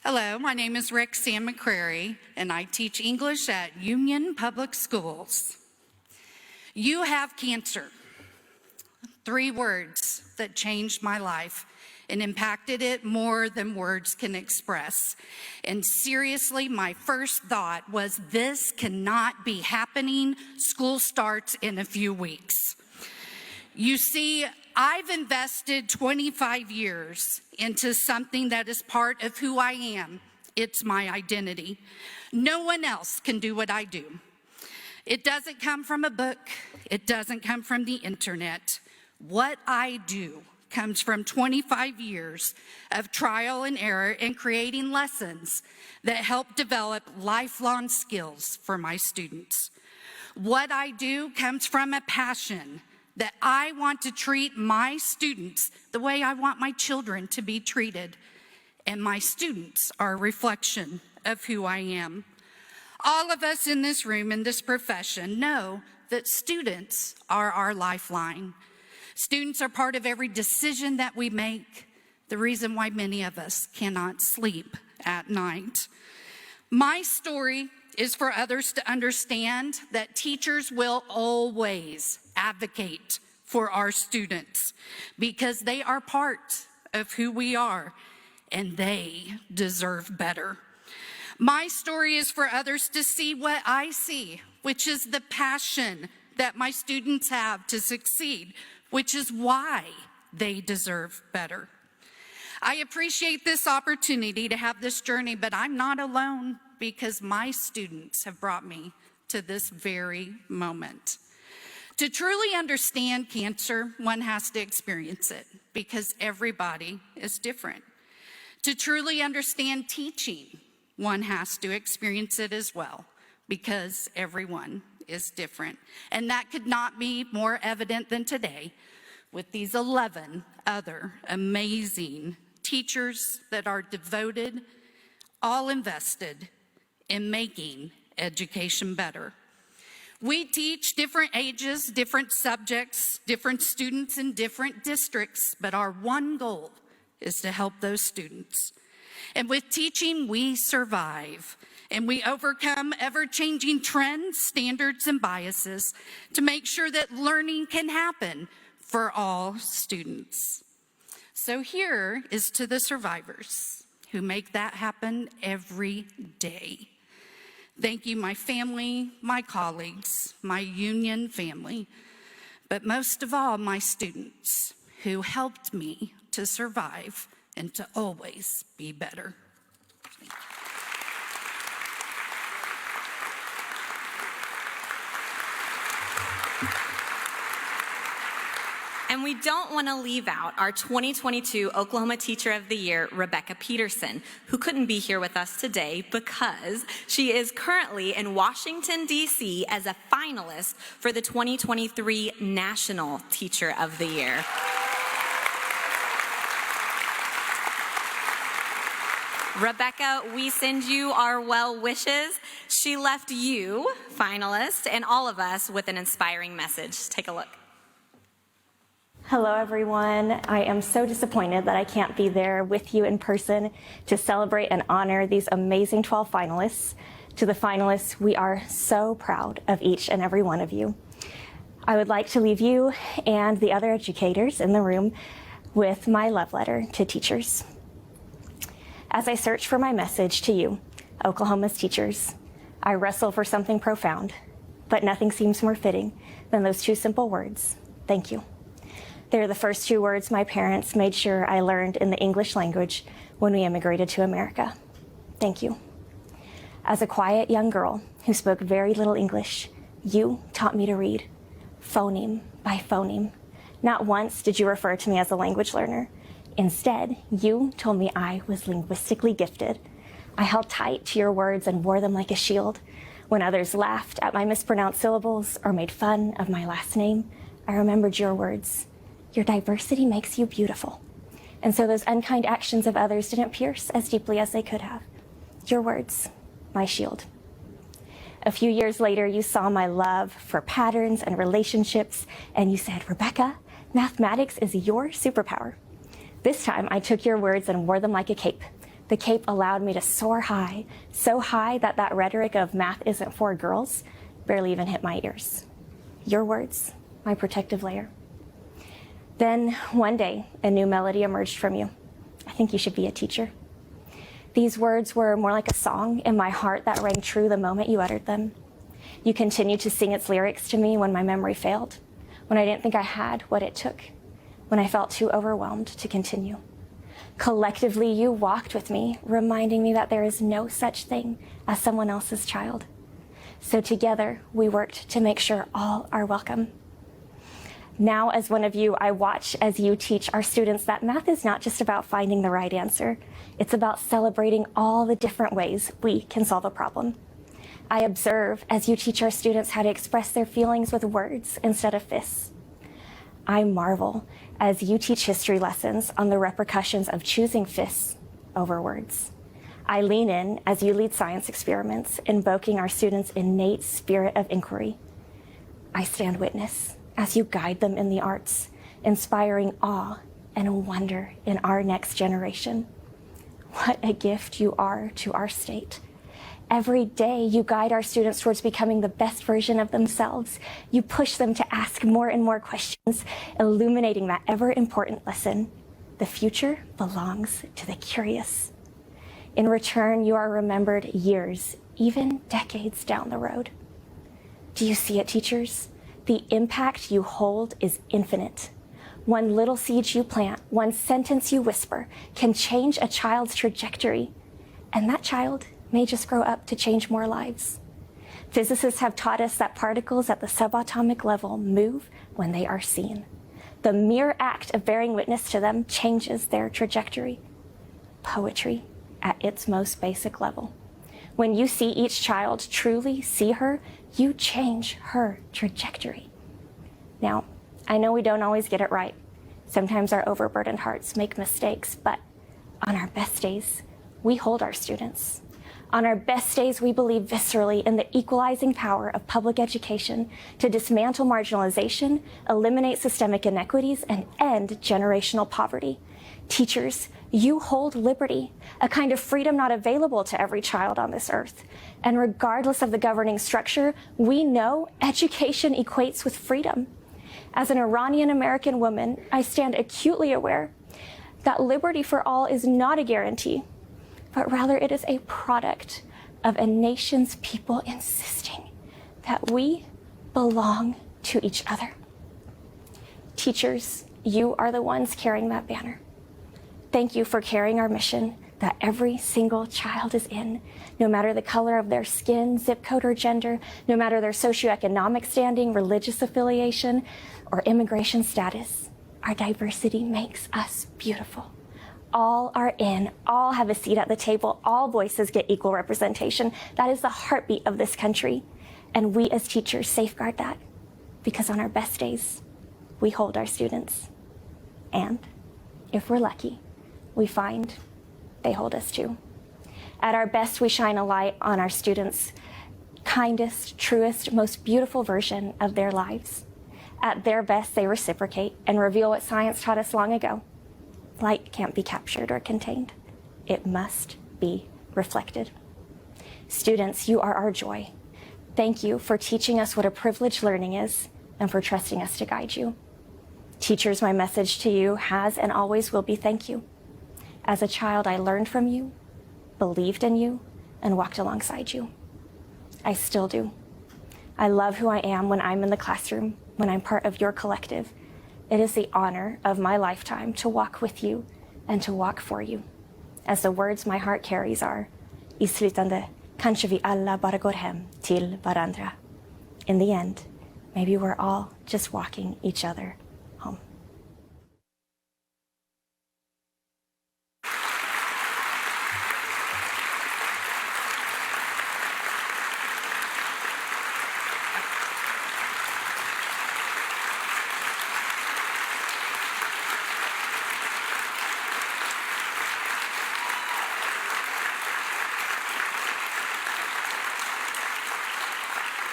Hello, my name is Rexanne McCrary, and I teach English at Union Public Schools. You have cancer. 3 words that changed my life and impacted it more than words can express. And seriously, my first thought was, this cannot be happening. School starts in a few weeks. You see, I've invested 25 years into something that is part of who I am. It's my identity. No one else can do what I do. It doesn't come from a book. It doesn't come from the internet. What I do comes from 25 years of trial and error and creating lessons that help develop lifelong skills for my students. What I do comes from a passion that I want to treat my students the way I want my children to be treated. And my students are a reflection of who I am. All of us in this room, in this profession, know that students are our lifeline. Students are part of every decision that we make, the reason why many of us cannot sleep at night. My story is for others to understand that teachers will always advocate for our students because they are part of who we are and they deserve better. My story is for others to see what I see, which is the passion that my students have to succeed, which is why they deserve better. I appreciate this opportunity to have this journey, but I'm not alone because my students have brought me to this very moment. To truly understand cancer, one has to experience it because everybody is different. To truly understand teaching, one has to experience it as well because everyone is different. And that could not be more evident than today with these 11 other amazing teachers that are devoted, all invested in making education better. We teach different ages, different subjects, different students in different districts, but our one goal is to help those students. And with teaching, we survive, and we overcome ever-changing trends, standards, and biases to make sure that learning can happen for all students. So here is to the survivors who make that happen every day. Thank you, my family, my colleagues, my union family, but most of all, my students who helped me to survive and to always be better. And we don't want to leave out our 2022 Oklahoma Teacher of the Year, Rebecka Peterson, who couldn't be here with us today because she is currently in Washington, D.C. as a finalist for the 2023 National Teacher of the Year. Rebecka, we send you our well wishes. She left you, finalist, and all of us with an inspiring message. Take a look. Hello, everyone. I am so disappointed that I can't be there with you in person to celebrate and honor these amazing 12 finalists. To the finalists, we are so proud of each and every one of you. I would like to leave you and the other educators in the room with my love letter to teachers. As I search for my message to you, Oklahoma's teachers, I wrestle for something profound, but nothing seems more fitting than those 2 simple words, thank you. They're the first 2 words my parents made sure I learned in the English language when we immigrated to America. Thank you. As a quiet young girl who spoke very little English, you taught me to read, phoneme by phoneme. Not once did you refer to me as a language learner. Instead, you told me I was linguistically gifted. I held tight to your words and wore them like a shield. When others laughed at my mispronounced syllables or made fun of my last name, I remembered your words. Your diversity makes you beautiful. And so those unkind actions of others didn't pierce as deeply as they could have. Your words, my shield. A few years later, you saw my love for patterns and relationships, and you said, Rebecka, mathematics is your superpower. This time, I took your words and wore them like a cape. The cape allowed me to soar high, so high that that rhetoric of math isn't for girls barely even hit my ears. Your words, my protective layer. Then one day, a new melody emerged from you. I think you should be a teacher. These words were more like a song in my heart that rang true the moment you uttered them. You continued to sing its lyrics to me when my memory failed, when I didn't think I had what it took, when I felt too overwhelmed to continue. Collectively, you walked with me, reminding me that there is no such thing as someone else's child. So together, we worked to make sure all are welcome. Now, as one of you, I watch as you teach our students that math is not just about finding the right answer. It's about celebrating all the different ways we can solve a problem. I observe as you teach our students how to express their feelings with words instead of fists. I marvel as you teach history lessons on the repercussions of choosing fists over words. I lean in as you lead science experiments, invoking our students' innate spirit of inquiry. I stand witness as you guide them in the arts, inspiring awe and wonder in our next generation. What a gift you are to our state. Every day, you guide our students towards becoming the best version of themselves. You push them to ask more and more questions, illuminating that ever-important lesson. The future belongs to the curious. In return, you are remembered years, even decades down the road. Do you see it, teachers? The impact you hold is infinite. One little seed you plant, one sentence you whisper, can change a child's trajectory. And that child may just grow up to change more lives. Physicists have taught us that particles at the subatomic level move when they are seen. The mere act of bearing witness to them changes their trajectory. Poetry at its most basic level. When you see each child truly see her, you change her trajectory. Now, I know we don't always get it right. Sometimes our overburdened hearts make mistakes, but on our best days, we hold our students. On our best days, we believe viscerally in the equalizing power of public education to dismantle marginalization, eliminate systemic inequities, and end generational poverty. Teachers, you hold liberty, a kind of freedom not available to every child on this earth. And regardless of the governing structure, we know education equates with freedom. As an Iranian-American woman, I stand acutely aware that liberty for all is not a guarantee, but rather it is a product of a nation's people insisting that we belong to each other. Teachers, you are the ones carrying that banner. Thank you for carrying our mission that every single child is in, no matter the color of their skin, zip code, or gender, no matter their socioeconomic standing, religious affiliation, or immigration status. Our diversity makes us beautiful. All are in, all have a seat at the table, all voices get equal representation. That is the heartbeat of this country. And we as teachers safeguard that, because on our best days, we hold our students. And if we're lucky, we find they hold us too. At our best, we shine a light on our students' kindest, truest, most beautiful version of their lives. At their best, they reciprocate and reveal what science taught us long ago. Light can't be captured or contained. It must be reflected. Students, you are our joy. Thank you for teaching us what a privilege learning is and for trusting us to guide you. Teachers, my message to you has and always will be thank you. As a child, I learned from you, believed in you, and walked alongside you. I still do. I love who I am when I'm in the classroom, when I'm part of your collective. It is the honor of my lifetime to walk with you and to walk for you. As the words my heart carries are, I slutande kanske vi alla bara går hem till varandra. In the end, maybe we're all just walking each other